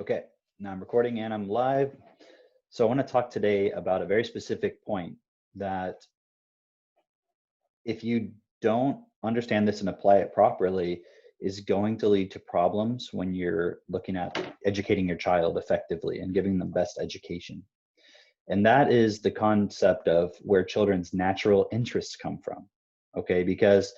Okay, now I'm recording and I'm live. So I want to talk today about a very specific point that if you don't understand this and apply it properly, is going to lead to problems when you're looking at educating your child effectively and giving them best education. And that is the concept of where children's natural interests come from. Okay, because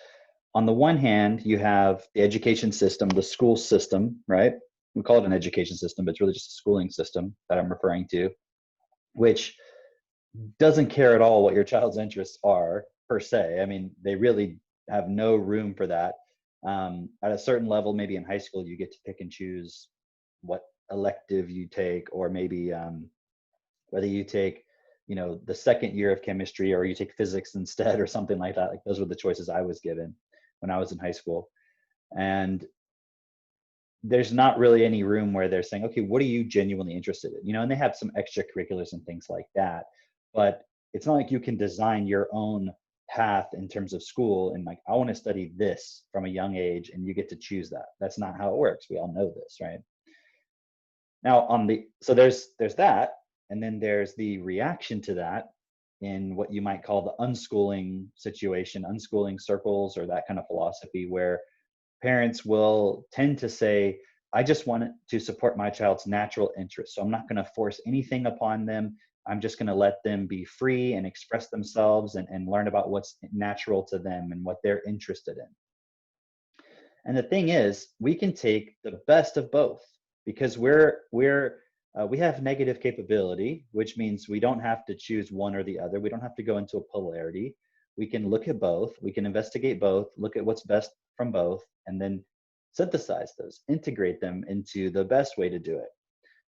on the one hand, you have the education system, the school system, right? We call it an education system, but it's really just a schooling system that I'm referring to, which doesn't care at all what your child's interests are per se. I mean, they really have no room for that. At a certain level, maybe in high school, you get to pick and choose what elective you take, or maybe whether you take, the second year of chemistry or you take physics instead or something like that. Like those were the choices I was given when I was in high school. And there's not really any room where they're saying, okay, what are you genuinely interested in? And they have some extracurriculars and things like that, but it's not like you can design your own path in terms of school and like, I want to study this from a young age and you get to choose that. That's not how it works. We all know this, right? Now so there's that, and then there's the reaction to that in what you might call the unschooling situation, unschooling circles, or that kind of philosophy where parents will tend to say, I just want to support my child's natural interests. So I'm not going to force anything upon them. I'm just going to let them be free and express themselves and learn about what's natural to them and what they're interested in. And the thing is, we can take the best of both because we have negative capability, which means we don't have to choose one or the other. We don't have to go into a polarity. We can look at both. We can investigate both, look at what's best from both, and then synthesize those, integrate them into the best way to do it.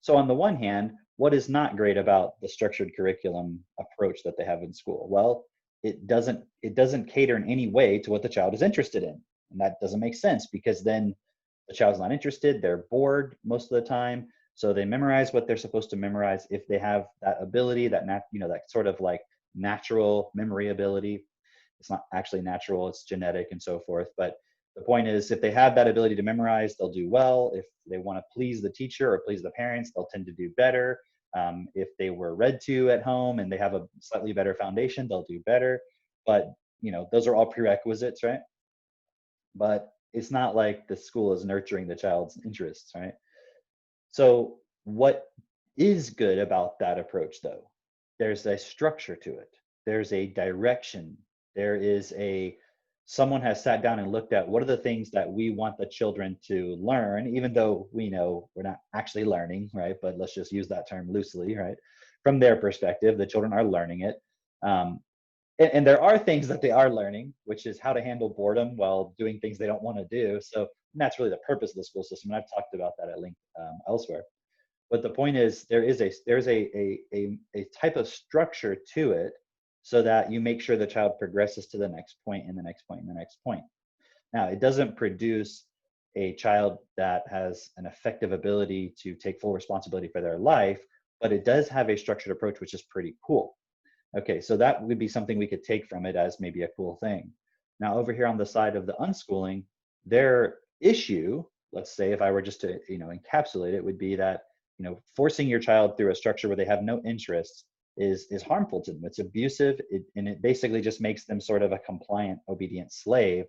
So on the one hand, what is not great about the structured curriculum approach that they have in school? Well, it doesn't cater in any way to what the child is interested in. And that doesn't make sense because then the child's not interested, they're bored most of the time. So they memorize what they're supposed to memorize if they have that ability, that sort of like natural memory ability. It's not actually natural, it's genetic and so forth. But the point is, if they have that ability to memorize, they'll do well. If they want to please the teacher or please the parents, they'll tend to do better. If they were read to at home and they have a slightly better foundation, they'll do better. But those are all prerequisites, right? But it's not like the school is nurturing the child's interests, right? So what is good about that approach, though? There's a structure to it. There's a direction. Someone has sat down and looked at what are the things that we want the children to learn, even though we know we're not actually learning, right? But let's just use that term loosely, right? From their perspective, the children are learning it. And there are things that they are learning, which is how to handle boredom while doing things they don't want to do. So that's really the purpose of the school system. And I've talked about that at length elsewhere. But the point is, there's a type of structure to it so that you make sure the child progresses to the next point and the next point and the next point. Now, it doesn't produce a child that has an effective ability to take full responsibility for their life, but it does have a structured approach, which is pretty cool. Okay, so that would be something we could take from it as maybe a cool thing. Now, over here on the side of the unschooling, their issue, let's say if I were just to encapsulate it, would be that forcing your child through a structure where they have no interests is harmful to them. It's abusive, and it basically just makes them sort of a compliant, obedient slave,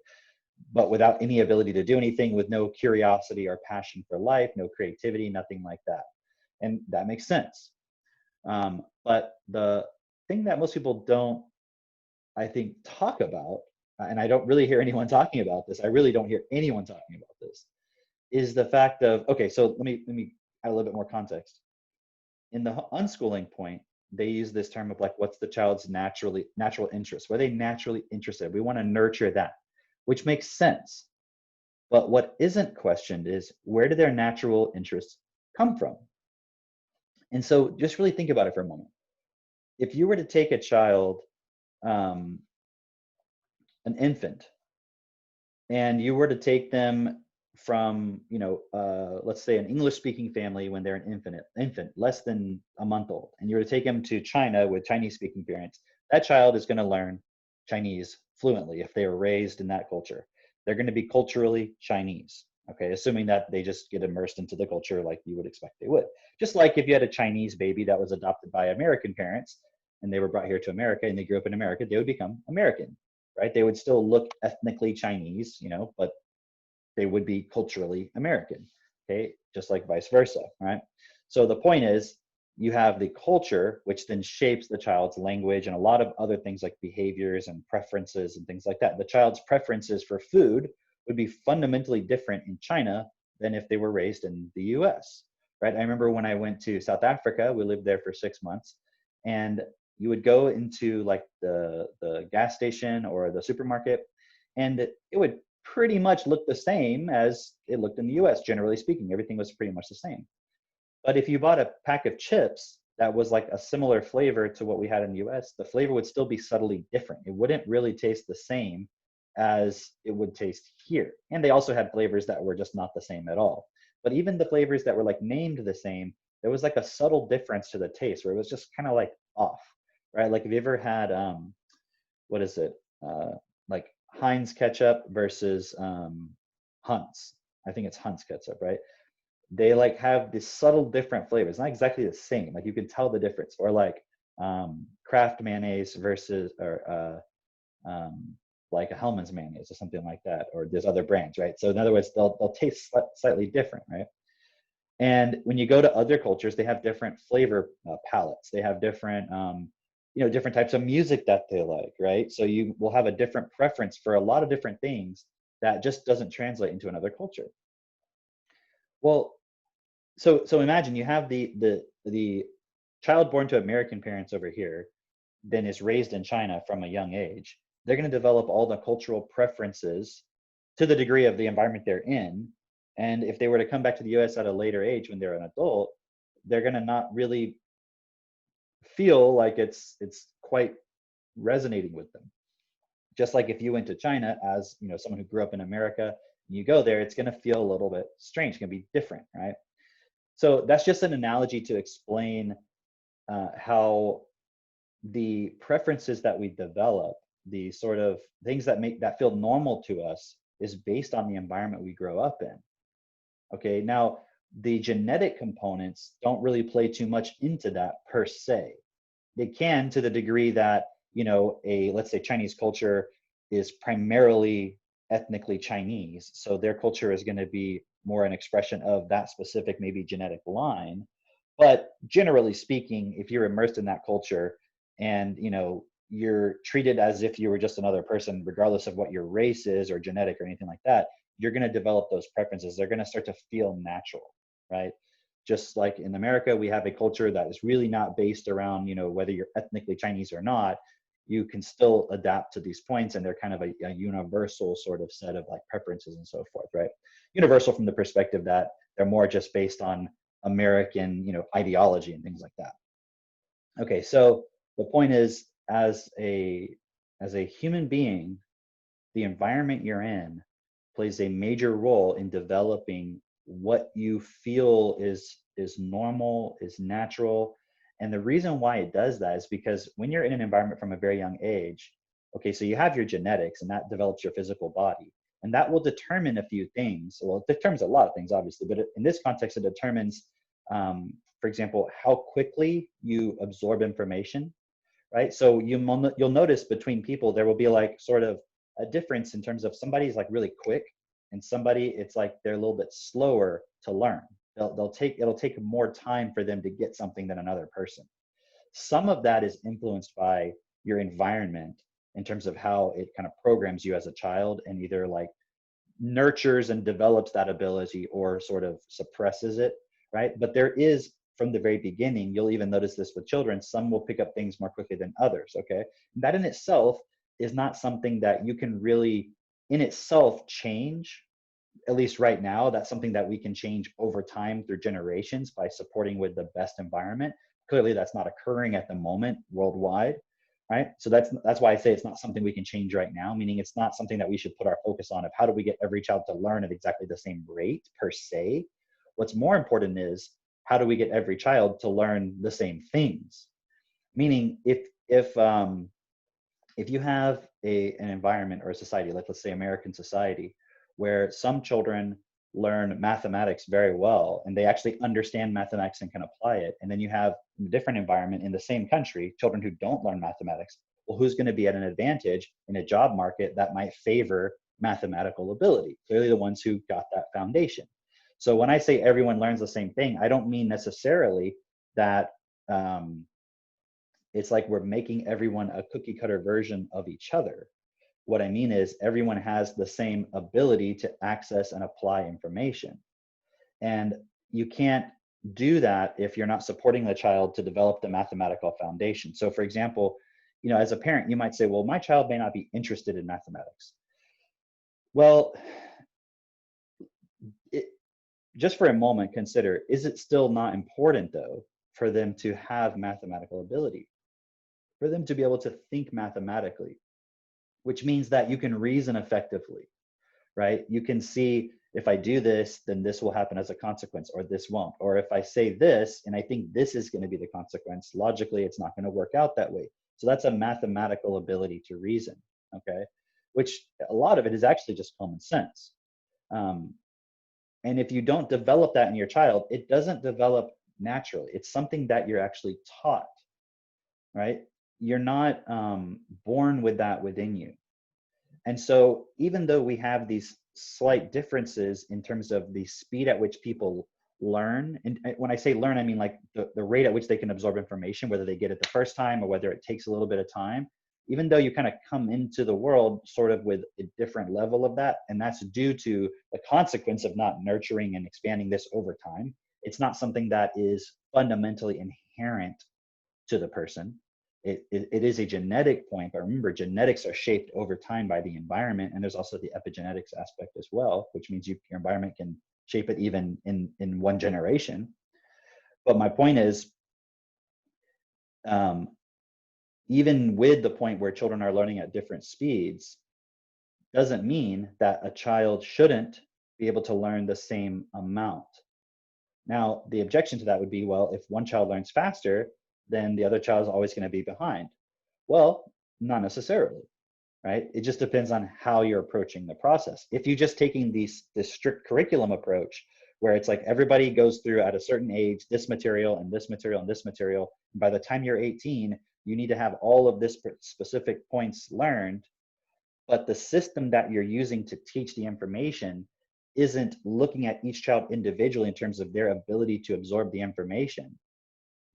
but without any ability to do anything, with no curiosity or passion for life, no creativity, nothing like that. And that makes sense. But the thing that most people don't, I think, talk about, and I don't really hear anyone talking about this, I really don't hear anyone talking about this, is the fact of, okay, so let me add a little bit more context. In the unschooling point, they use this term of like, what's the child's natural interest? What are they naturally interested? We want to nurture that, which makes sense. But what isn't questioned is, where do their natural interests come from? And so just really think about it for a moment. If you were to take a child, an infant, and you were to take them from, let's say an English-speaking family when they're an infant, less than a month old, and you were to take them to China with Chinese-speaking parents, that child is going to learn Chinese fluently if they were raised in that culture. They're going to be culturally Chinese. Okay, assuming that they just get immersed into the culture like you would expect they would. Just like if you had a Chinese baby that was adopted by American parents and they were brought here to America and they grew up in America, they would become American, right? They would still look ethnically Chinese, but they would be culturally American, okay? Just like vice versa, right? So the point is, you have the culture, which then shapes the child's language and a lot of other things like behaviors and preferences and things like that. The child's preferences for food would be fundamentally different in China than if they were raised in the US, right? I remember when I went to South Africa, we lived there for 6 months, and you would go into like the gas station or the supermarket, and it would pretty much look the same as it looked in the US, generally speaking. Everything was pretty much the same. But if you bought a pack of chips that was like a similar flavor to what we had in the US, the flavor would still be subtly different. It wouldn't really taste the same as it would taste here. And they also had flavors that were just not the same at all. But even the flavors that were like named the same, there was like a subtle difference to the taste where it was just kind of like off, right? Like, have you ever had, what is it? Like Heinz ketchup versus Hunt's. I think it's Hunt's ketchup, right? They like have this subtle different flavors, not exactly the same. Like you can tell the difference. Or like Kraft mayonnaise versus or like a Hellman's mayonnaise or something like that. Or there's other brands, right? So in other words, they'll taste slightly different, right? And when you go to other cultures, they have different flavor palettes. They have different different types of music that they like, right? So you will have a different preference for a lot of different things that just doesn't translate into another culture. Well, so imagine you have the child born to American parents over here, then is raised in China from a young age. They're going to develop all the cultural preferences to the degree of the environment they're in. And if they were to come back to the US at a later age when they're an adult, they're going to not really feel like it's quite resonating with them. Just like if you went to China as someone who grew up in America, and you go there, it's going to feel a little bit strange, it's going to be different, right? So that's just an analogy to explain how the preferences that we develop, the sort of things that feel normal to us, is based on the environment we grow up in. Okay, now the genetic components don't really play too much into that per se. They can, to the degree that let's say Chinese culture is primarily ethnically Chinese, so their culture is going to be more an expression of that specific maybe genetic line. But generally speaking, if you're immersed in that culture and you're treated as if you were just another person, regardless of what your race is or genetic or anything like that, you're going to develop those preferences. They're going to start to feel natural, right? Just like in America, we have a culture that is really not based around, whether you're ethnically Chinese or not. You can still adapt to these points, and they're kind of a universal sort of set of like preferences and so forth, right? Universal from the perspective that they're more just based on American, ideology and things like that. Okay, so the point is, as a human being, the environment you're in plays a major role in developing what you feel is normal, is natural. And the reason why it does that is because when you're in an environment from a very young age, okay, so you have your genetics and that develops your physical body. And that will determine a few things. Well, it determines a lot of things, obviously, but in this context, it determines, for example, how quickly you absorb information, right? So you'll notice between people, there will be like sort of a difference in terms of somebody's like really quick and somebody, it's like they're a little bit slower to learn. It'll take more time for them to get something than another person. Some of that is influenced by your environment in terms of how it kind of programs you as a child and either like nurtures and develops that ability or sort of suppresses it, right? But there is, from the very beginning, you'll even notice this with children, some will pick up things more quickly than others, okay? That in itself is not something that you can really in itself change, at least right now. That's something that we can change over time through generations by supporting with the best environment. Clearly that's not occurring at the moment worldwide, right? So that's why I say it's not something we can change right now, meaning it's not something that we should put our focus on of how do we get every child to learn at exactly the same rate per se. What's more important is how do we get every child to learn the same things? Meaning if you have an environment or a society, like let's say American society, where some children learn mathematics very well and they actually understand mathematics and can apply it. And then you have a different environment in the same country, children who don't learn mathematics. Well, who's going to be at an advantage in a job market that might favor mathematical ability? Clearly the ones who got that foundation. So when I say everyone learns the same thing, I don't mean necessarily that it's like we're making everyone a cookie cutter version of each other. What I mean is everyone has the same ability to access and apply information. And you can't do that if you're not supporting the child to develop the mathematical foundation. So for example, as a parent, you might say, well, my child may not be interested in mathematics. Well, just for a moment, consider, is it still not important though for them to have mathematical ability, for them to be able to think mathematically, which means that you can reason effectively, right? You can see, if I do this, then this will happen as a consequence, or this won't. Or if I say this, and I think this is going to be the consequence, logically, it's not going to work out that way. So that's a mathematical ability to reason, okay? Which a lot of it is actually just common sense. And if you don't develop that in your child, it doesn't develop naturally. It's something that you're actually taught, right? You're not born with that within you. And so even though we have these slight differences in terms of the speed at which people learn, and when I say learn, I mean like the rate at which they can absorb information, whether they get it the first time or whether it takes a little bit of time, even though you kind of come into the world sort of with a different level of that, and that's due to the consequence of not nurturing and expanding this over time. It's not something that is fundamentally inherent to the person. It is a genetic point, but remember, genetics are shaped over time by the environment, and there's also the epigenetics aspect as well, which means your environment can shape it even in one generation. But my point is, even with the point where children are learning at different speeds, doesn't mean that a child shouldn't be able to learn the same amount. Now, the objection to that would be, well, if one child learns faster, then the other child is always going to be behind. Well, not necessarily, right? It just depends on how you're approaching the process. If you're just taking this strict curriculum approach, where it's like everybody goes through at a certain age, this material and this material and this material, and by the time you're 18, you need to have all of this specific points learned, but the system that you're using to teach the information isn't looking at each child individually in terms of their ability to absorb the information,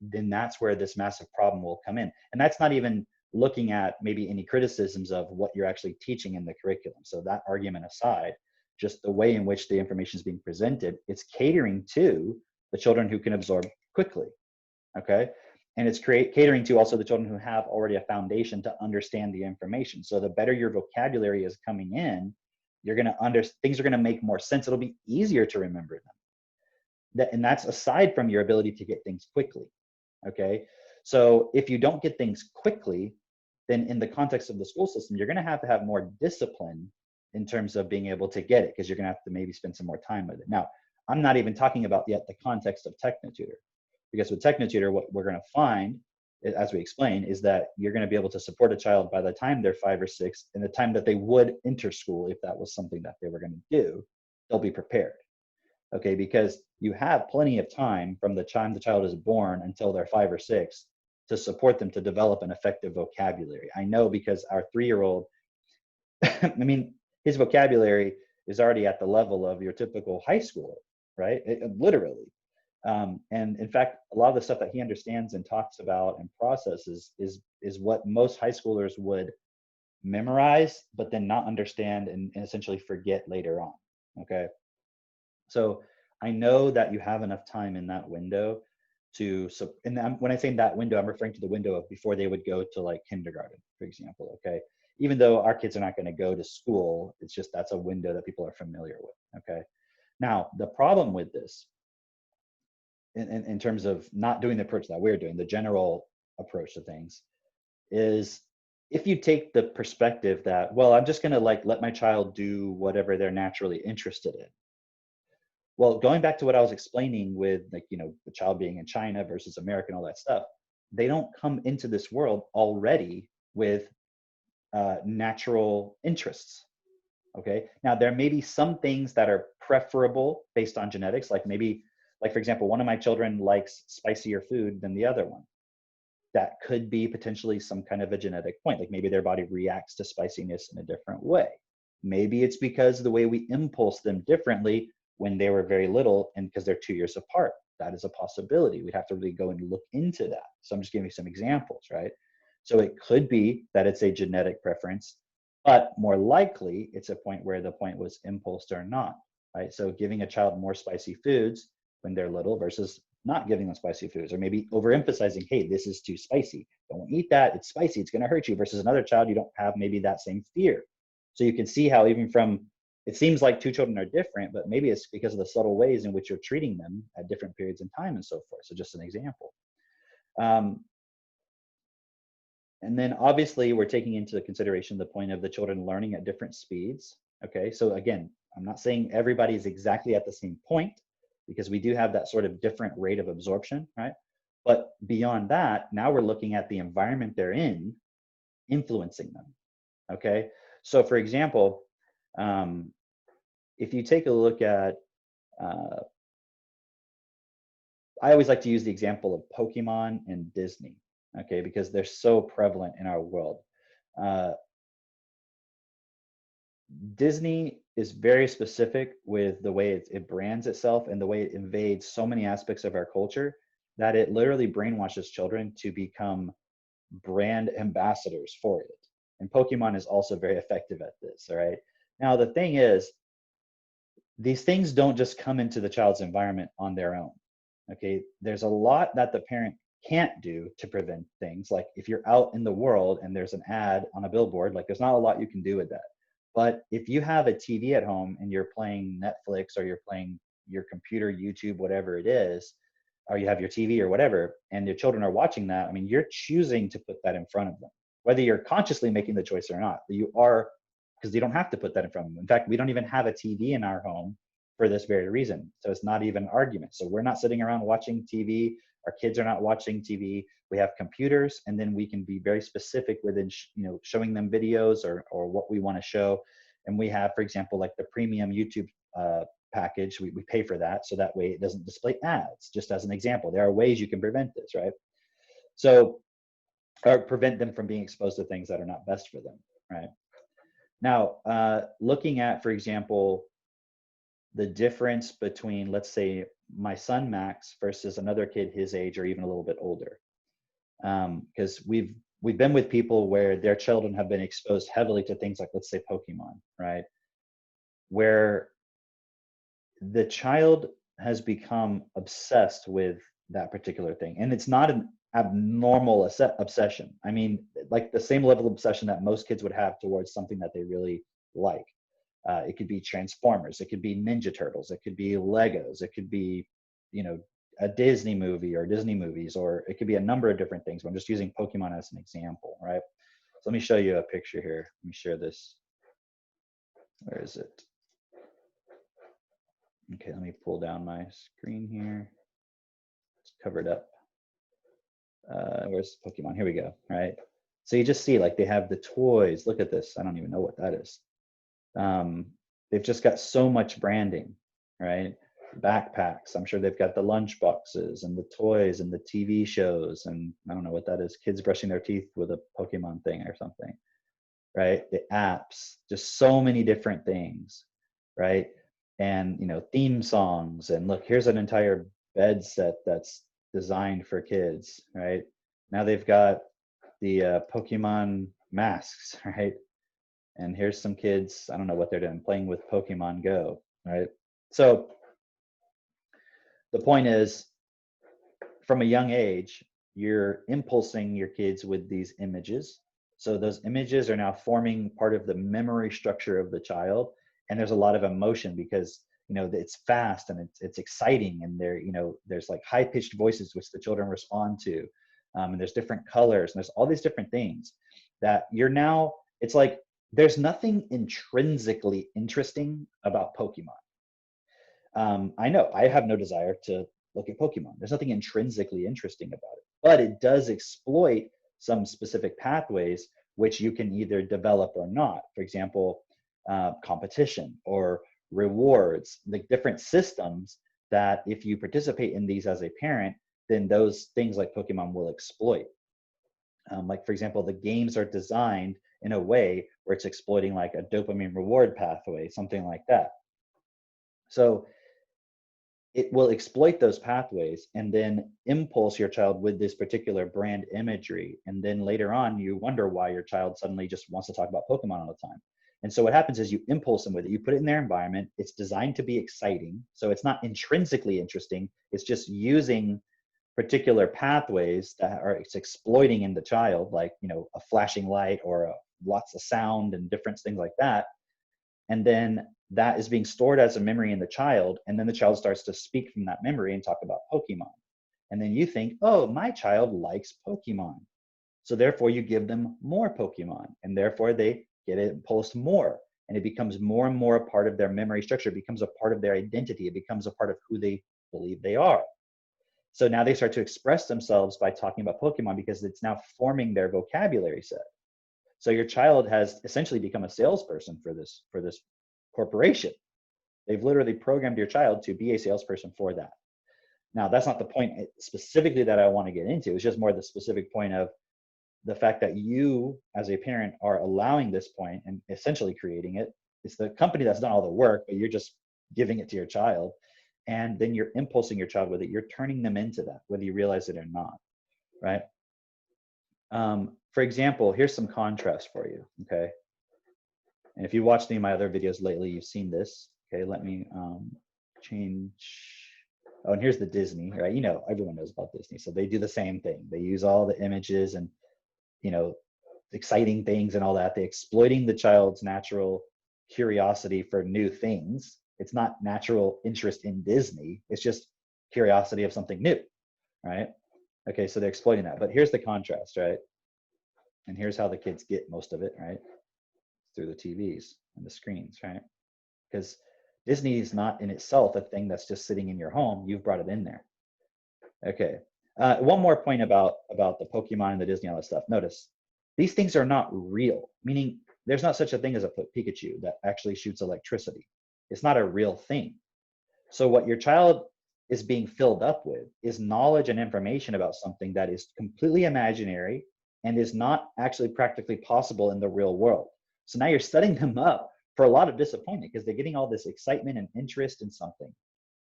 then that's where this massive problem will come in. And that's not even looking at maybe any criticisms of what you're actually teaching in the curriculum. So that argument aside, just the way in which the information is being presented, it's catering to the children who can absorb quickly, okay? And it's catering to also the children who have already a foundation to understand the information. So the better your vocabulary is coming in, you're going to things are going to make more sense. It'll be easier to remember them. And that's aside from your ability to get things quickly, okay? So if you don't get things quickly, then in the context of the school system, you're going to have more discipline in terms of being able to get it, because you're going to have to maybe spend some more time with it. Now, I'm not even talking about yet the context of TechnoTutor, because with TechnoTutor, what we're going to find, as we explain, is that you're going to be able to support a child by the time they're 5 or 6, and the time that they would enter school, if that was something that they were going to do, they'll be prepared. Okay, because you have plenty of time from the time the child is born until they're 5 or 6 to support them to develop an effective vocabulary. I know, because our 3-year-old, I mean, his vocabulary is already at the level of your typical high schooler, right? Literally. And in fact, a lot of the stuff that he understands and talks about and processes is what most high schoolers would memorize, but then not understand and essentially forget later on, okay? So I know that you have enough time in that window and when I say in that window, I'm referring to the window of before they would go to like kindergarten, for example, okay? Even though our kids are not going to go to school, it's just that's a window that people are familiar with, okay? Now, the problem with this, in terms of not doing the approach that we're doing, the general approach to things, is if you take the perspective that, well, I'm just going to like let my child do whatever they're naturally interested in. Well, going back to what I was explaining with, like, the child being in China versus America and all that stuff, they don't come into this world already with natural interests. Okay. Now there may be some things that are preferable based on genetics, like maybe, like for example, one of my children likes spicier food than the other one. That could be potentially some kind of a genetic point. Like maybe their body reacts to spiciness in a different way. Maybe it's because the way we impulse them differently when they were very little and because they're 2 years apart. That is a possibility. We'd have to really go and look into that. So I'm just giving you some examples, right? So it could be that it's a genetic preference, but more likely it's a point where the point was impulsed or not, right? So giving a child more spicy foods when they're little versus not giving them spicy foods, or maybe overemphasizing, hey, this is too spicy. Don't eat that. It's spicy. It's going to hurt you. Versus another child, you don't have maybe that same fear. So you can see how even from, it seems like two children are different, but maybe it's because of the subtle ways in which you're treating them at different periods in time and so forth. So just an example. And then obviously we're taking into consideration the point of the children learning at different speeds. Okay, so again, I'm not saying everybody is exactly at the same point, because we do have that sort of different rate of absorption, right? But beyond that, now we're looking at the environment they're in influencing them. Okay, so for example, if you take a look at, I always like to use the example of Pokemon and Disney, okay, because they're so prevalent in our world. Disney is very specific with the way it brands itself and the way it invades so many aspects of our culture that it literally brainwashes children to become brand ambassadors for it. And Pokemon is also very effective at this, all right? Now, the thing is, these things don't just come into the child's environment on their own, okay? There's a lot that the parent can't do to prevent things. Like if you're out in the world and there's an ad on a billboard, like there's not a lot you can do with that. But if you have a TV at home and you're playing Netflix or you're playing your computer, YouTube, whatever it is, or you have your TV or whatever, and your children are watching that, I mean, you're choosing to put that in front of them, whether you're consciously making the choice or not. You are, because you don't have to put that in front of them. In fact, we don't even have a TV in our home for this very reason. So it's not even an argument. So we're not sitting around watching TV. Our kids are not watching TV. We have computers, and then we can be very specific within, showing them videos or what we want to show. And we have, for example, like the premium YouTube package. We pay for that, so that way it doesn't display ads. Just as an example, there are ways you can prevent this, right? So, or prevent them from being exposed to things that are not best for them, right? Now, looking at, for example, the difference between, let's say, my son Max versus another kid his age or even a little bit older, because we've been with people where their children have been exposed heavily to things like, let's say, Pokemon, right? Where the child has become obsessed with that particular thing, and it's not an abnormal obsession. I mean, like the same level of obsession that most kids would have towards something that they really like. It could be Transformers, it could be Ninja Turtles, it could be Legos, it could be, a Disney movie or Disney movies, or it could be a number of different things. But I'm just using Pokemon as an example, right? So let me show you a picture here. Let me share this. Where is it? Okay, let me pull down my screen here. It's covered up. Where's Pokemon? Here we go, right? So you just see, like, they have the toys. Look at this. I don't even know what that is. They've just got so much branding, right? Backpacks. I'm sure they've got the lunch boxes and the toys and the TV shows, and I don't know what that is. Kids brushing their teeth with a Pokemon thing or something, right? The apps, just so many different things, right? And theme songs. And look, here's an entire bed set that's designed for kids, right? Now they've got the Pokemon masks, right? And here's some kids, I don't know what they're doing, playing with Pokemon Go, right? So the point is, from a young age, you're impulsing your kids with these images. So those images are now forming part of the memory structure of the child. And there's a lot of emotion because, it's fast and it's exciting. And there's like high-pitched voices, which the children respond to. And there's different colors and there's all these different things that it's like, there's nothing intrinsically interesting about Pokemon. I know I have no desire to look at Pokemon. There's nothing intrinsically interesting about it, but it does exploit some specific pathways which you can either develop or not. For example, competition or rewards, like different systems that if you participate in these as a parent, then those things like Pokemon will exploit. Like, for example, the games are designed in a way where it's exploiting like a dopamine reward pathway, something like that. So it will exploit those pathways and then impulse your child with this particular brand imagery. And then later on, you wonder why your child suddenly just wants to talk about Pokemon all the time. And so what happens is you impulse them with it. You put it in their environment. It's designed to be exciting. So it's not intrinsically interesting. It's just using particular pathways that are it's exploiting in the child, like, you know, a flashing light or lots of sound and different things like that. And then that is being stored as a memory in the child. And then the child starts to speak from that memory and talk about Pokemon. And then you think, oh, my child likes Pokemon. So therefore you give them more Pokemon, and therefore they get it impulsed more. And it becomes more and more a part of their memory structure. It becomes a part of their identity. It becomes a part of who they believe they are. So now they start to express themselves by talking about Pokemon because it's now forming their vocabulary set. So your child has essentially become a salesperson for this corporation. They've literally programmed your child to be a salesperson for that. Now, that's not the point specifically that I want to get into. It's just more the specific point of the fact that you, as a parent, are allowing this point and essentially creating it. It's the company that's done all the work, but you're just giving it to your child. And then you're impulsing your child with it. You're turning them into that, whether you realize it or not, right? For example, here's some contrast for you, okay? And if you watched any of my other videos lately, you've seen this. Okay, let me change. Oh, and here's the Disney, right? You know, everyone knows about Disney. So they do the same thing. They use all the images and, you know, exciting things and all that. They're exploiting the child's natural curiosity for new things. It's not natural interest in Disney. It's just curiosity of something new, right? Okay, so they're exploiting that. But here's the contrast, right? And here's how the kids get most of it, right? Through the TVs and the screens, right? Because Disney is not in itself a thing that's just sitting in your home. You've brought it in there. Okay. One more point about the Pokemon and the Disney, all that stuff. Notice, these things are not real, meaning there's not such a thing as a Pikachu that actually shoots electricity. It's not a real thing. So what your child is being filled up with is knowledge and information about something that is completely imaginary and is not actually practically possible in the real world. So now you're setting them up for a lot of disappointment because they're getting all this excitement and interest in something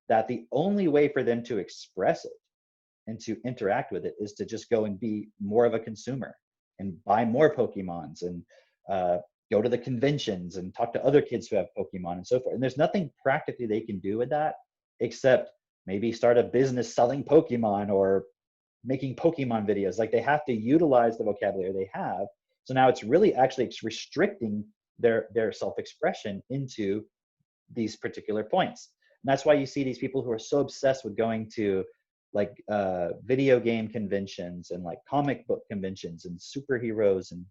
that the only way for them to express it and to interact with it is to just go and be more of a consumer and buy more Pokemons and go to the conventions and talk to other kids who have Pokemon and so forth. And there's nothing practically they can do with that except maybe start a business selling Pokemon or making Pokemon videos. Like, they have to utilize the vocabulary they have. So now it's really actually restricting their self-expression into these particular points. And that's why you see these people who are so obsessed with going to like video game conventions and like comic book conventions and superheroes and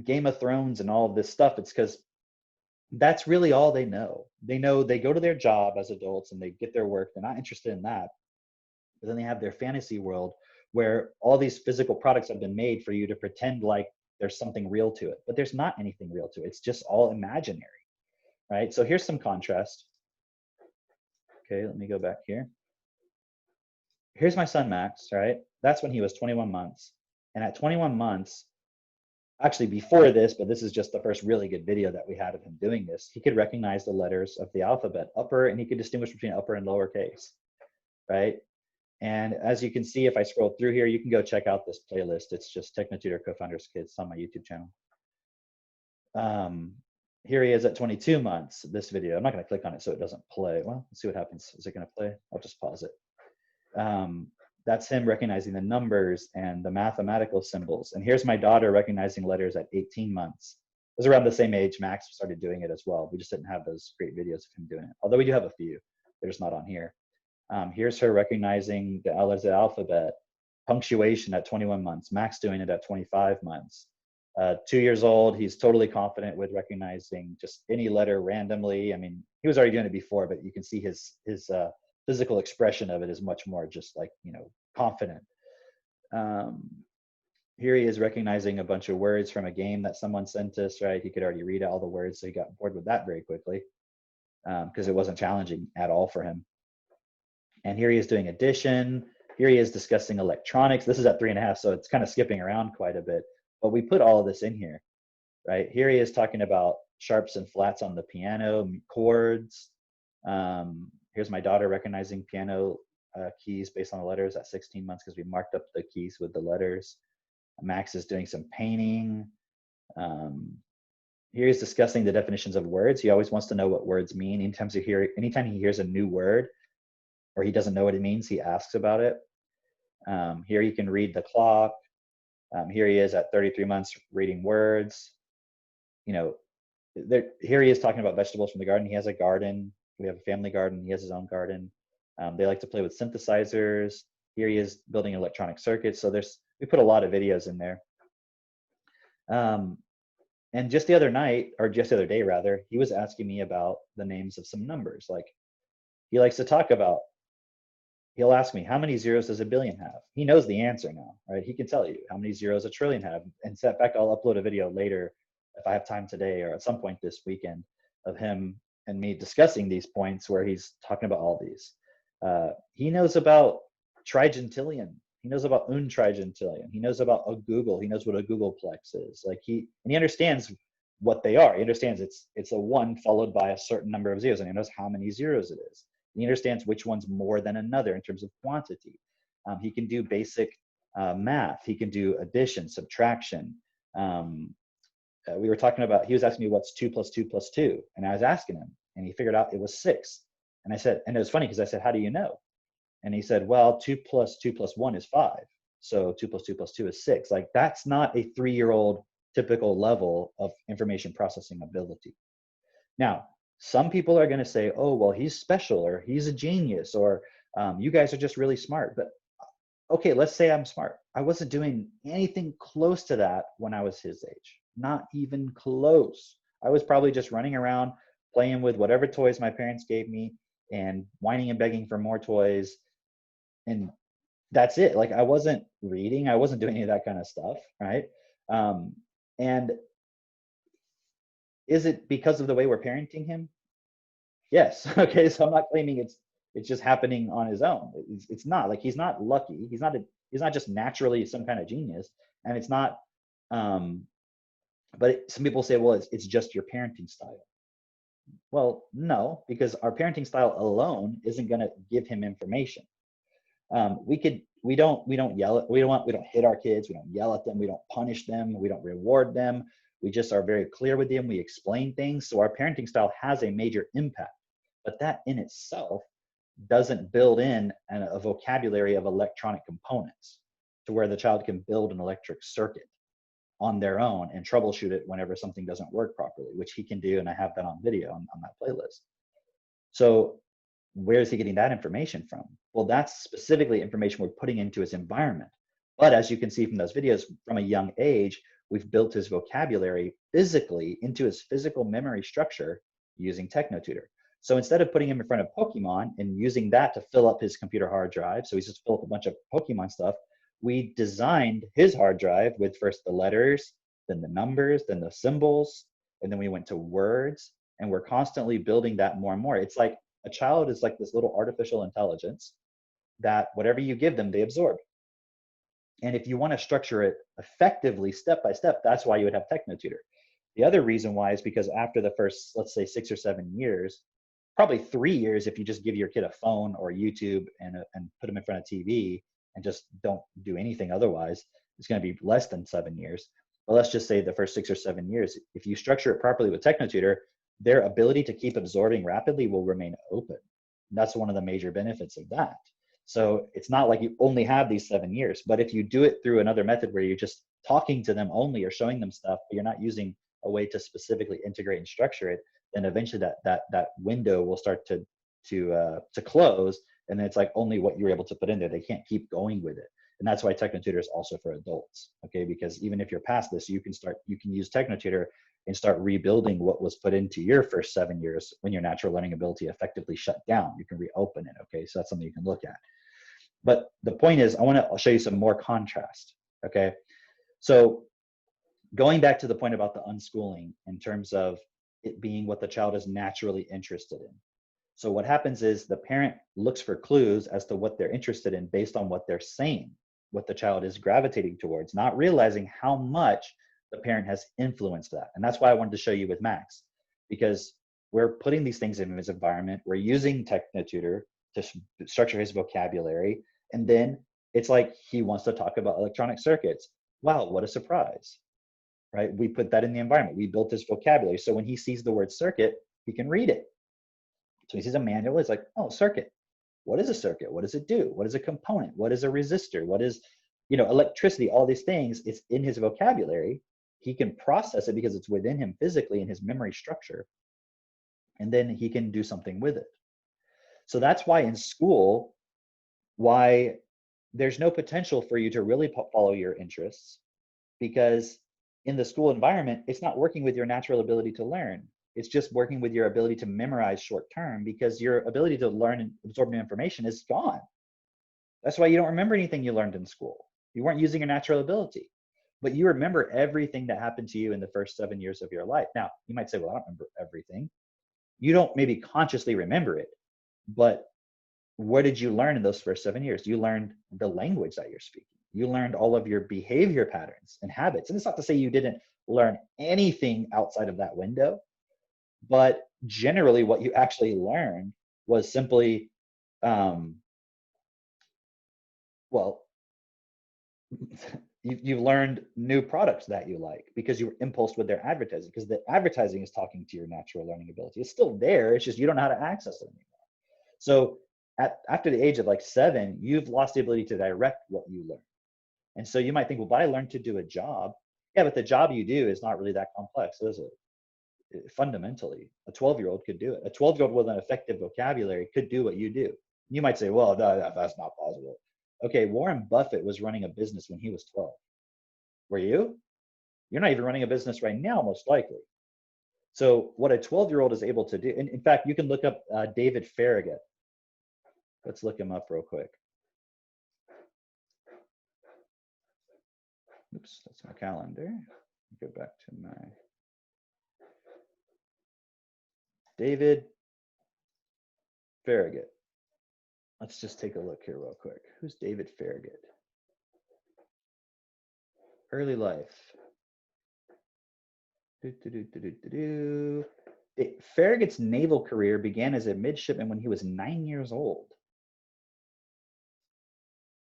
Game of Thrones and all of this stuff. It's because that's really all they know. They know they go to their job as adults and they get their work. They're not interested in that. But then they have their fantasy world where all these physical products have been made for you to pretend like there's something real to it. But there's not anything real to it. It's just all imaginary, right? So here's some contrast. Okay, let me go back here. Here's my son, Max, right? That's when he was 21 months. And at 21 months, actually before this, but this is just the first really good video that we had of him doing this, he could recognize the letters of the alphabet, upper, and he could distinguish between upper and lowercase, right? And as you can see, if I scroll through here, you can go check out this playlist. It's just Technotutor Co-Founders Kids on my YouTube channel. Here he is at 22 months, this video. I'm not gonna click on it so it doesn't play. Well, let's see what happens. Is it gonna play? I'll just pause it. That's him recognizing the numbers and the mathematical symbols. And here's my daughter recognizing letters at 18 months. It was around the same age Max started doing it as well. We just didn't have those great videos of him doing it. Although we do have a few, they're just not on here. Here's her recognizing the letters of the alphabet, punctuation at 21 months, Max doing it at 25 months. 2 years old, he's totally confident with recognizing just any letter randomly. I mean, he was already doing it before, but you can see his physical expression of it is much more just like, you know, confident. here he is recognizing a bunch of words from a game that someone sent us, right? He could already read all the words, so he got bored with that very quickly because it wasn't challenging at all for him. And here he is doing addition. Here he is discussing electronics. This is at 3.5, so it's kind of skipping around quite a bit. But we put all of this in here, right? Here he is talking about sharps and flats on the piano, chords. Here's my daughter recognizing piano keys based on the letters at 16 months because we marked up the keys with the letters. Max is doing some painting. Here he's discussing the definitions of words. He always wants to know what words mean. Anytime he hears a new word or he doesn't know what it means, he asks about it. Here he can read the clock. Here he is at 33 months reading words. You know, here he is talking about vegetables from the garden. He has a garden. We have a family garden. He has his own garden. They like to play with synthesizers. Here he is building electronic circuits. So we put a lot of videos in there. And just the other night, or just the other day rather, he was asking me about the names of some numbers. Like he likes to talk about, he'll ask me, how many zeros does a billion have? He knows the answer now, right? He can tell you how many zeros a trillion have. And in fact, I'll upload a video later if I have time today or at some point this weekend of him and me discussing these points where he's talking about all these. He knows about trigentillion. He knows about untrigentillion. He knows about a Google. He knows what a Googleplex is. Like he understands what they are. He understands it's a 1 followed by a certain number of zeros, and he knows how many zeros it is. He understands which one's more than another in terms of quantity. He can do basic math. He can do addition, subtraction. We were talking about, he was asking me what's 2 plus 2 plus 2. And I was asking him, and he figured out it was 6. And I said, and it was funny because I said, how do you know? And he said, well, 2 plus 2 plus 1 is 5. So 2 plus 2 plus 2 is 6. Like that's not a 3-year-old typical level of information processing ability. Now, some people are going to say, oh, well, he's special, or he's a genius, or you guys are just really smart. But okay, let's say I'm smart. I wasn't doing anything close to that when I was his age. Not even close. I was probably just running around playing with whatever toys my parents gave me and whining and begging for more toys. And that's it. Like I wasn't reading. I wasn't doing any of that kind of stuff, right? And is it because of the way we're parenting him? Yes. Okay. So I'm not claiming it's just happening on his own. It's not. Like he's not lucky. He's not just naturally some kind of genius. And it's not. But some people say, well, it's just your parenting style. Well, no, because our parenting style alone isn't going to give him information. We don't hit our kids. We don't yell at them. We don't punish them. We don't reward them. We just are very clear with them. We explain things. So our parenting style has a major impact, but that in itself doesn't build in a vocabulary of electronic components to where the child can build an electric circuit on their own and troubleshoot it whenever something doesn't work properly, which he can do. And I have that on video on that playlist. So where is he getting that information from? Well, that's specifically information we're putting into his environment. But as you can see from those videos, from a young age, we've built his vocabulary physically into his physical memory structure using TechnoTutor. So instead of putting him in front of Pokemon and using that to fill up his computer hard drive, so he's just filled up a bunch of Pokemon stuff, we designed his hard drive with first the letters, then the numbers, then the symbols, and then we went to words, and we're constantly building that more and more. It's like a child is like this little artificial intelligence that whatever you give them, they absorb. And if you want to structure it effectively, step by step, that's why you would have TechnoTutor. The other reason why is because after the first, let's say 6 or 7 years, probably 3 years if you just give your kid a phone or YouTube and put them in front of TV and just don't do anything otherwise, it's going to be less than 7 years. But let's just say the first 6 or 7 years, if you structure it properly with TechnoTutor, their ability to keep absorbing rapidly will remain open. And that's one of the major benefits of that. So it's not like you only have these 7 years, but if you do it through another method where you're just talking to them only or showing them stuff, but you're not using a way to specifically integrate and structure it, then eventually that window will start to close. And then it's like only what you're able to put in there. They can't keep going with it. And that's why TechnoTutor is also for adults. Okay, because even if you're past this, you can use TechnoTutor and start rebuilding what was put into your first 7 years when your natural learning ability effectively shut down. You can reopen it. Okay, so that's something you can look at. But the point is, I'll show you some more contrast. Okay, So going back to the point about the unschooling in terms of it being what the child is naturally interested in. So what happens is the parent looks for clues as to what they're interested in based on what they're saying, what the child is gravitating towards, not realizing how much the parent has influenced that. And that's why I wanted to show you with Max, because we're putting these things in his environment. We're using Technotutor to structure his vocabulary. And then it's like he wants to talk about electronic circuits. Wow, what a surprise, right? We put that in the environment. We built this vocabulary. So when he sees the word circuit, he can read it. So he sees a manual, it's like, oh, circuit. What is a circuit? What does it do? What is a component? What is a resistor? What is, electricity? All these things, it's in his vocabulary. He can process it because it's within him physically in his memory structure. And then he can do something with it. So that's why in school, why there's no potential for you to really follow your interests, because in the school environment, it's not working with your natural ability to learn. It's just working with your ability to memorize short term, because your ability to learn and absorb new information is gone. That's why you don't remember anything you learned in school. You weren't using your natural ability, but you remember everything that happened to you in the first 7 years of your life. Now, you might say, well, I don't remember everything. You don't maybe consciously remember it, but what did you learn in those first 7 years? You learned the language that you're speaking. You learned all of your behavior patterns and habits. And it's not to say you didn't learn anything outside of that window, but generally what you actually learned was simply, you've learned new products that you like because you were impulsed with their advertising, because the advertising is talking to your natural learning ability. It's still there. It's just you don't know how to access it anymore. So after the age of like 7, you've lost the ability to direct what you learn. And so you might think, well, but I learned to do a job. Yeah, but the job you do is not really that complex, is it? Fundamentally, a 12-year-old could do it. A 12-year-old with an effective vocabulary could do what you do. You might say, well, that's not possible. Okay, Warren Buffett was running a business when he was 12. Were you? You're not even running a business right now, most likely. So what a 12-year-old is able to do, and in fact, you can look up David Farragut. Let's look him up real quick. Oops, that's my calendar. Go back to my David Farragut. Let's just take a look here real quick. Who's David Farragut? Early life. Farragut's naval career began as a midshipman when he was 9 years old.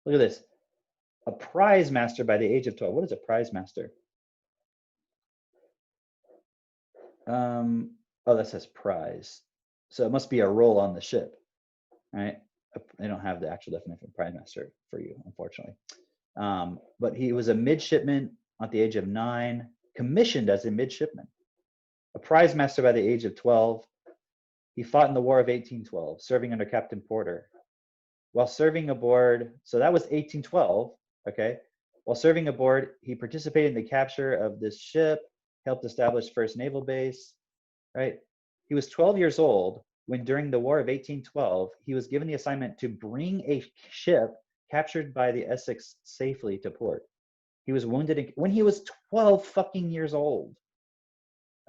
Look at this. A prize master by the age of 12. What is a prize master? Oh, that says prize. So it must be a role on the ship, right? They don't have the actual definition of prize master for you, unfortunately. But he was a midshipman at the age of 9, commissioned as a midshipman. A prize master by the age of 12. He fought in the War of 1812, serving under Captain Porter. While serving aboard, so that was 1812, okay? While serving aboard, he participated in the capture of this ship, helped establish first naval base, right? He was 12 years old when, during the War of 1812, he was given the assignment to bring a ship captured by the Essex safely to port. He was wounded when he was 12 fucking years old.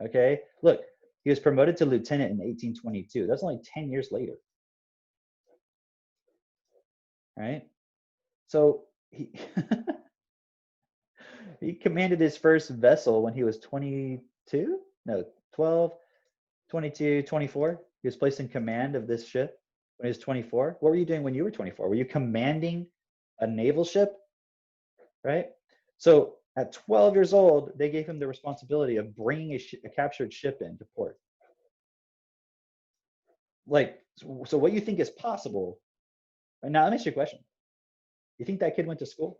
Okay, look, he was promoted to lieutenant in 1822. That's only 10 years later. Right? So he he commanded his first vessel when he was 22? No, 12, 22, 24. He was placed in command of this ship when he was 24. What were you doing when you were 24? Were you commanding a naval ship? Right? So at 12 years old, they gave him the responsibility of bringing a captured ship into port. Like, so what you think is possible? And now let me ask you a question. You think that kid went to school?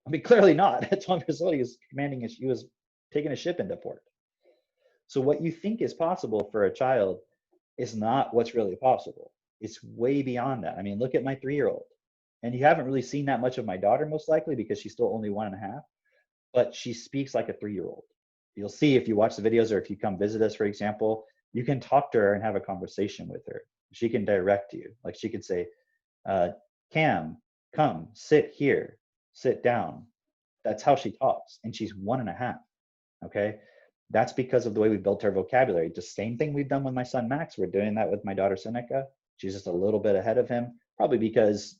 I mean, clearly not. At 12 years old, he was he was taking a ship into port. So what you think is possible for a child is not what's really possible. It's way beyond that. I mean, look at my 3-year-old. And you haven't really seen that much of my daughter, most likely, because she's still only 1.5, but she speaks like a 3-year-old. You'll see if you watch the videos, or if you come visit us, for example, you can talk to her and have a conversation with her. She can direct you. Like, she could say, Cam, come, sit here, sit down. That's how she talks. And she's 1.5. Okay. That's because of the way we built her vocabulary. The same thing we've done with my son, Max. We're doing that with my daughter, Seneca. She's just a little bit ahead of him, probably because,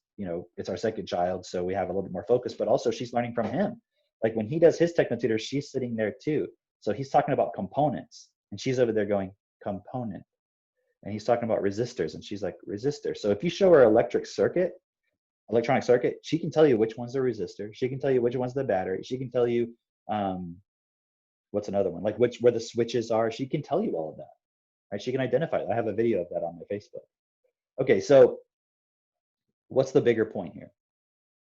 it's our second child. So we have a little bit more focus, but also she's learning from him. Like when he does his techno-tutor, she's sitting there too. So he's talking about components and she's over there going component. And he's talking about resistors and she's like resistor. So if you show her electronic circuit, she can tell you which one's the resistor. She can tell you which one's the battery. She can tell you, what's another one? Like where the switches are. She can tell you all of that, right? She can identify it. I have a video of that on my Facebook. Okay, so what's the bigger point here?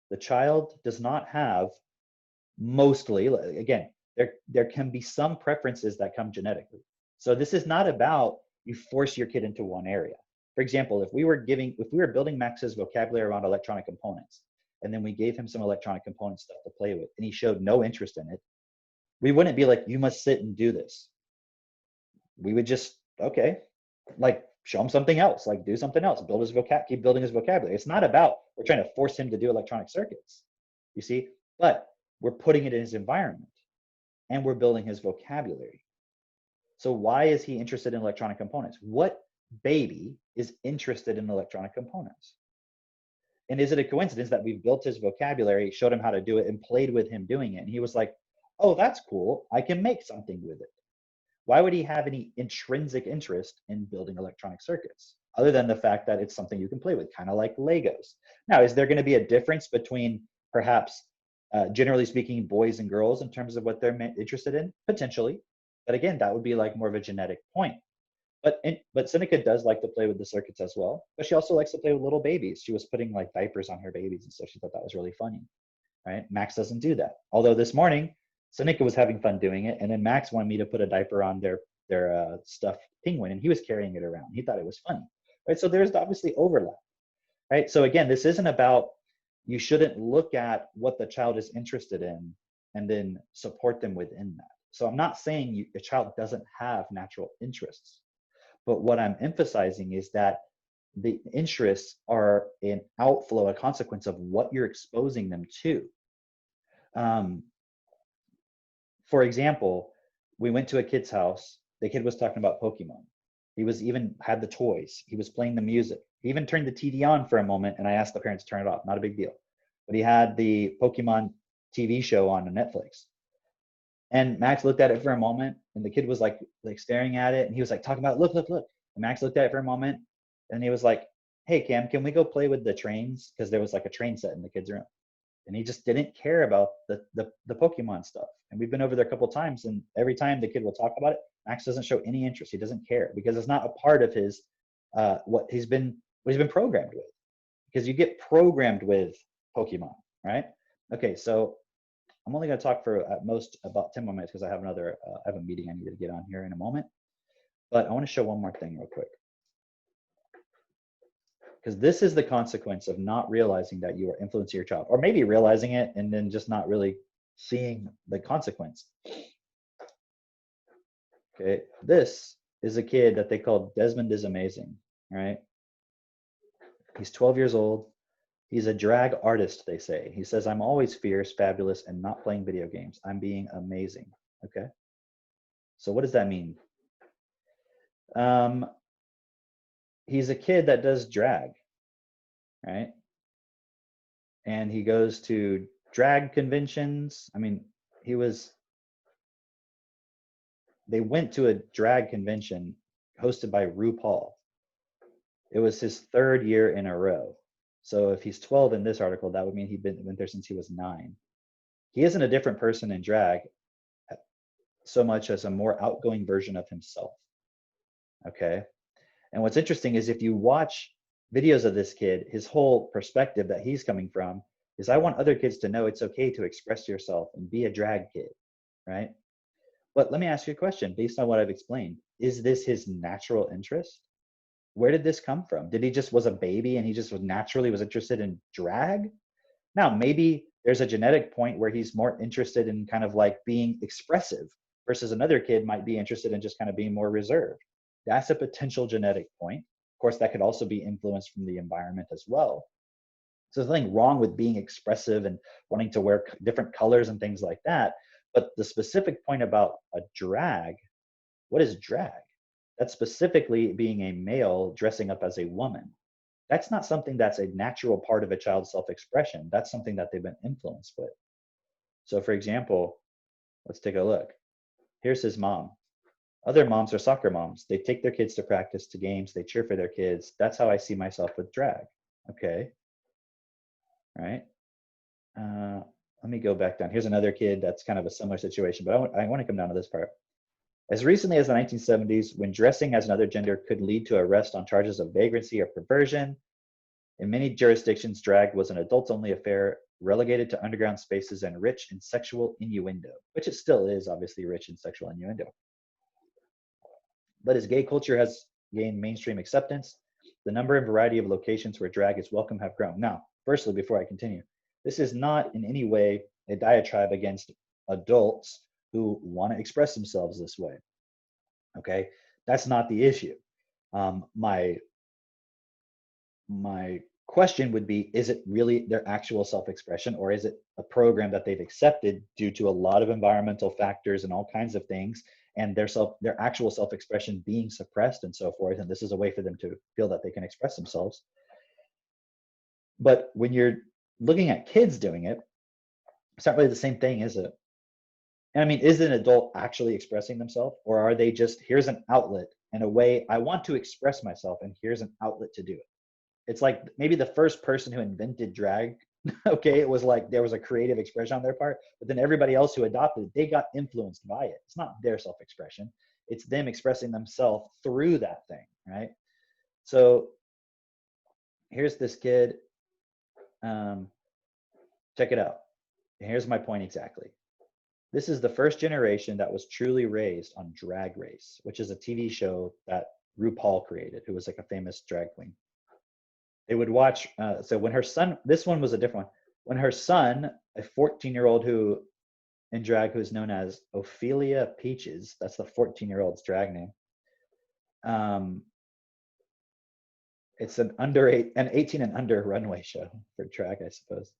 The child does not have mostly, again, there can be some preferences that come genetically. So this is not about you force your kid into one area. For example, if we were building Max's vocabulary around electronic components, and then we gave him some electronic component stuff to play with, and he showed no interest in it, we wouldn't be like, you must sit and do this. We would just, okay, like show him something else, like do something else, keep building his vocabulary. It's not about, we're trying to force him to do electronic circuits, you see, but we're putting it in his environment and we're building his vocabulary. So why is he interested in electronic components? What baby is interested in electronic components? And is it a coincidence that we've built his vocabulary, showed him how to do it, and played with him doing it? And he was like, oh, that's cool. I can make something with it. Why would he have any intrinsic interest in building electronic circuits, other than the fact that it's something you can play with, kind of like Legos? Now, is there going to be a difference between perhaps, generally speaking, boys and girls in terms of what they're interested in? Potentially. But again, that would be like more of a genetic point. But Seneca does like to play with the circuits as well. But she also likes to play with little babies. She was putting like diapers on her babies and stuff. She thought that was really funny, right? Max doesn't do that. Although this morning, Seneca was having fun doing it. And then Max wanted me to put a diaper on their stuffed penguin, and he was carrying it around. He thought it was funny, right? So there's obviously overlap, right? So again, this isn't about, you shouldn't look at what the child is interested in and then support them within that. So I'm not saying a child doesn't have natural interests, but what I'm emphasizing is that the interests are an outflow, a consequence of what you're exposing them to. For example, we went to a kid's house. The kid was talking about Pokemon. He was even had the toys. He was playing the music. He even turned the TV on for a moment, and I asked the parents to turn it off. Not a big deal. But he had the Pokemon TV show on Netflix. And Max looked at it for a moment, and the kid was like staring at it, and he was like talking about, look. And Max looked at it for a moment, and he was like, hey, Cam, can we go play with the trains? Because there was like a train set in the kid's room. And he just didn't care about the Pokemon stuff. And we've been over there a couple of times, and every time the kid will talk about it, Max doesn't show any interest. He doesn't care because it's not a part of his what he's been programmed with. Because you get programmed with Pokemon, right? Okay, so I'm only going to talk for at most about 10 more minutes because I have a meeting I need to get on here in a moment. But I want to show one more thing real quick. Because this is the consequence of not realizing that you are influencing your child, or maybe realizing it and then just not really seeing the consequence. Okay, this is a kid that they call Desmond is Amazing, right? He's 12 years old. He's a drag artist, they say. He says, I'm always fierce, fabulous, and not playing video games. I'm being amazing, okay? So what does that mean? He's a kid that does drag, right? And he goes to drag conventions. I mean, they went to a drag convention hosted by RuPaul. It was his 3rd year in a row. So if he's 12 in this article, that would mean went there since he was 9. He isn't a different person in drag so much as a more outgoing version of himself, okay? And what's interesting is if you watch videos of this kid, his whole perspective that he's coming from is, I want other kids to know it's okay to express yourself and be a drag kid, right? But let me ask you a question based on what I've explained. Is this his natural interest? Where did this come from? Did he just was a baby and he just was interested in drag? Now, maybe there's a genetic point where he's more interested in kind of like being expressive versus another kid might be interested in just kind of being more reserved. That's a potential genetic point. Of course, that could also be influenced from the environment as well. So there's nothing wrong with being expressive and wanting to wear different colors and things like that. But the specific point about a drag, what is drag? That's specifically being a male dressing up as a woman. That's not something that's a natural part of a child's self-expression. That's something that they've been influenced with. So for example, let's take a look. Here's his mom. Other moms are soccer moms. They take their kids to practice, to games, they cheer for their kids. That's how I see myself with drag. Okay. All right. Let me go back down. Here's another kid that's kind of a similar situation, but I want to come down to this part. As recently as the 1970s, when dressing as another gender could lead to arrest on charges of vagrancy or perversion, in many jurisdictions, drag was an adults-only affair relegated to underground spaces and rich in sexual innuendo, which it still is obviously rich in sexual innuendo. But as gay culture has gained mainstream acceptance, the number and variety of locations where drag is welcome have grown. Now, firstly, before I continue, this is not in any way a diatribe against adults who want to express themselves this way. Okay, that's not the issue. My question would be, is it really their actual self-expression, or is it a program that they've accepted due to a lot of environmental factors and all kinds of things, and their actual self-expression being suppressed and so forth, and this is a way for them to feel that they can express themselves? But when you're looking at kids doing it, it's not really the same thing, is it? And I mean, is an adult actually expressing themselves, or are they just, here's an outlet and a way I want to express myself, and here's an outlet to do it? It's like maybe the first person who invented drag, okay, it was like there was a creative expression on their part, but then everybody else who adopted it, they got influenced by it. It's not their self-expression. It's them expressing themselves through that thing, right? So here's this kid. Check it out. Here's my point exactly. This is the first generation that was truly raised on Drag Race, which is a TV show that RuPaul created, who was like a famous drag queen. They would watch, so when her son, this one was a different one. When her son, a 14-year-old who in drag, who is known as Ophelia Peaches, that's the 14-year-old's drag name. It's an 18 and under runway show for drag, I suppose.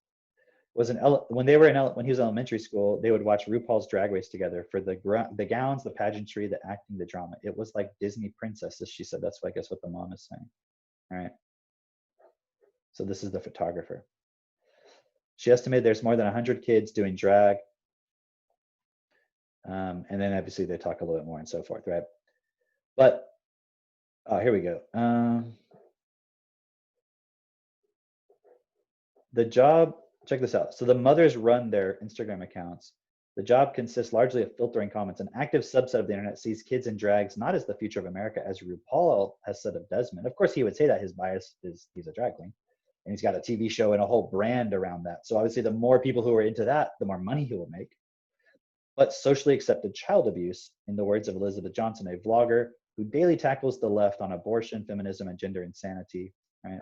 When he was in elementary school, they would watch RuPaul's Drag Race together for the gowns, the pageantry, the acting, the drama. It was like Disney princesses, she said. That's what, I guess, what the mom is saying. All right. So this is the photographer. She estimated there's more than 100 kids doing drag. And then obviously they talk a little bit more and so forth, right? But here we go. The job, check this out. So the mothers run their Instagram accounts. The job consists largely of filtering comments. An active subset of the internet sees kids in drags not as the future of America, as RuPaul has said of Desmond. Of course, he would say that his bias is he's a drag queen, and he's got a TV show and a whole brand around that. So obviously, the more people who are into that, the more money he will make. But socially accepted child abuse, in the words of Elizabeth Johnson, a vlogger who daily tackles the left on abortion, feminism, and gender insanity, right?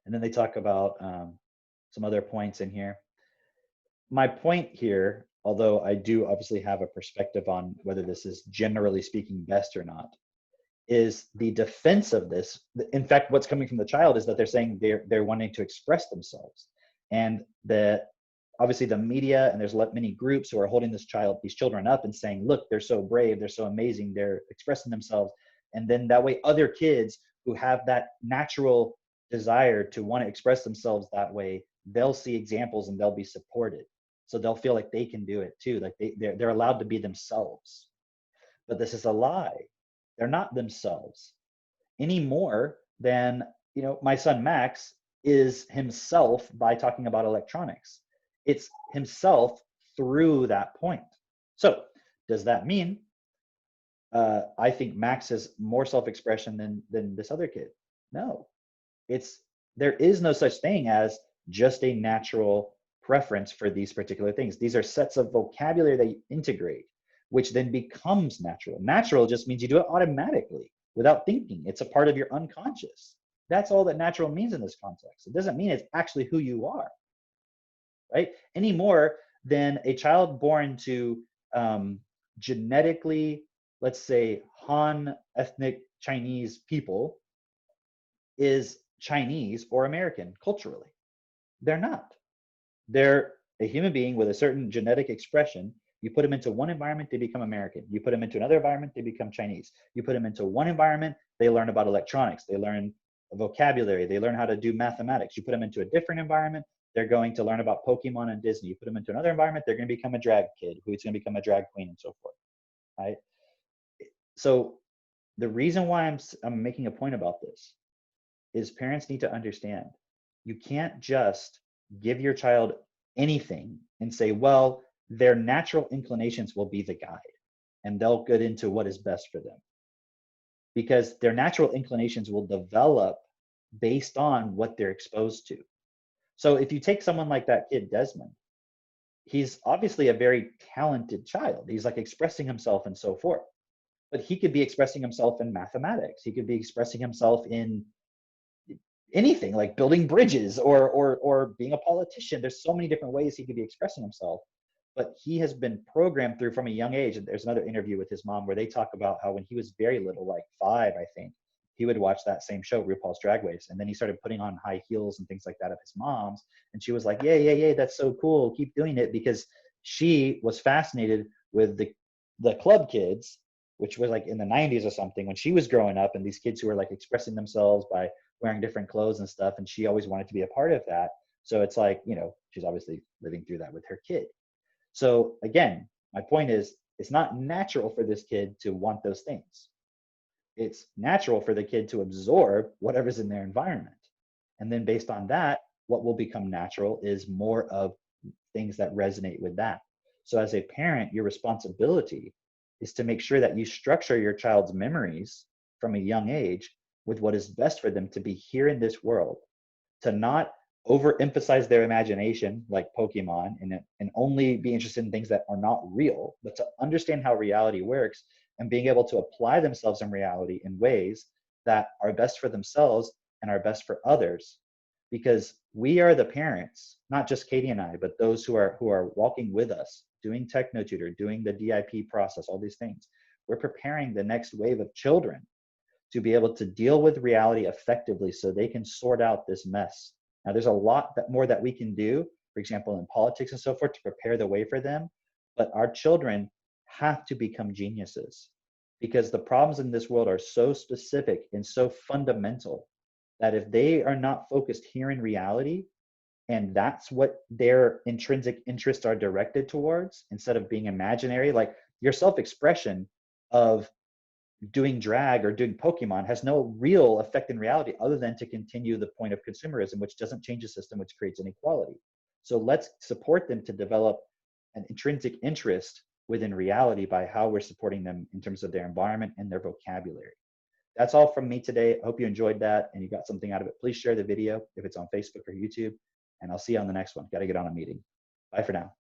And then they talk about some other points in here. My point here, although I do obviously have a perspective on whether this is generally speaking best or not, is the defense of this. In fact, what's coming from the child is that they're saying they're wanting to express themselves, and that obviously the media, and there's many groups who are holding these children up and saying, look, they're so brave, they're so amazing, they're expressing themselves. And then that way other kids who have that natural desire to want to express themselves that way, they'll see examples and they'll be supported. So they'll feel like they can do it too, like they're allowed to be themselves. But this is a lie. They're not themselves any more than, my son Max is himself by talking about electronics. It's himself through that point. So does that mean I think Max has more self-expression than this other kid? No. There is no such thing as just a natural preference for these particular things. These are sets of vocabulary that you integrate, which then becomes natural. Natural just means you do it automatically without thinking. It's a part of your unconscious. That's all that natural means in this context. It doesn't mean it's actually who you are, right? Any more than a child born to genetically, let's say, Han ethnic Chinese people is Chinese or American culturally. They're not. They're a human being with a certain genetic expression. You put them into one environment, they become American. You put them into another environment, they become Chinese. You put them into one environment, they learn about electronics, they learn vocabulary, they learn how to do mathematics. You put them into a different environment, they're going to learn about Pokemon and Disney. You put them into another environment, they're going to become a drag kid who's going to become a drag queen and so forth. Right? So the reason why I'm making a point about this is parents need to understand you can't just give your child anything and say, well, their natural inclinations will be the guide and they'll get into what is best for them. Because their natural inclinations will develop based on what they're exposed to. So if you take someone like that kid, Desmond, he's obviously a very talented child. He's like expressing himself and so forth. But he could be expressing himself in mathematics. He could be expressing himself in anything like building bridges or being a politician. There's so many different ways he could be expressing himself, but he has been programmed through from a young age. And there's another interview with his mom where they talk about how when he was very little, like 5, I think, he would watch that same show, RuPaul's Drag Race. And then he started putting on high heels and things like that of his mom's. And she was like, yeah, that's so cool. Keep doing it, because she was fascinated with the club kids, which was like in the 90s or something, when she was growing up, and these kids who were like expressing themselves by wearing different clothes and stuff. And she always wanted to be a part of that. So it's like, she's obviously living through that with her kid. So again, my point is, it's not natural for this kid to want those things. It's natural for the kid to absorb whatever's in their environment. And then based on that, what will become natural is more of things that resonate with that. So as a parent, your responsibility is to make sure that you structure your child's memories from a young age with what is best for them to be here in this world, to not overemphasize their imagination like Pokemon and only be interested in things that are not real, but to understand how reality works and being able to apply themselves in reality in ways that are best for themselves and are best for others. Because we are the parents, not just Katie and I, but those who are walking with us, doing TechnoTutor, doing the DIP process, all these things. We're preparing the next wave of children to be able to deal with reality effectively so they can sort out this mess. Now, there's a lot more that we can do, for example, in politics and so forth, to prepare the way for them. But our children have to become geniuses, because the problems in this world are so specific and so fundamental that if they are not focused here in reality, and that's what their intrinsic interests are directed towards, instead of being imaginary, like your self-expression of doing drag or doing Pokemon has no real effect in reality other than to continue the point of consumerism, which doesn't change the system, which creates inequality. So let's support them to develop an intrinsic interest within reality by how we're supporting them in terms of their environment and their vocabulary. That's all from me today. I hope you enjoyed that and you got something out of it. Please share the video if it's on Facebook or YouTube, and I'll see you on the next one. Got to get on a meeting. Bye for now.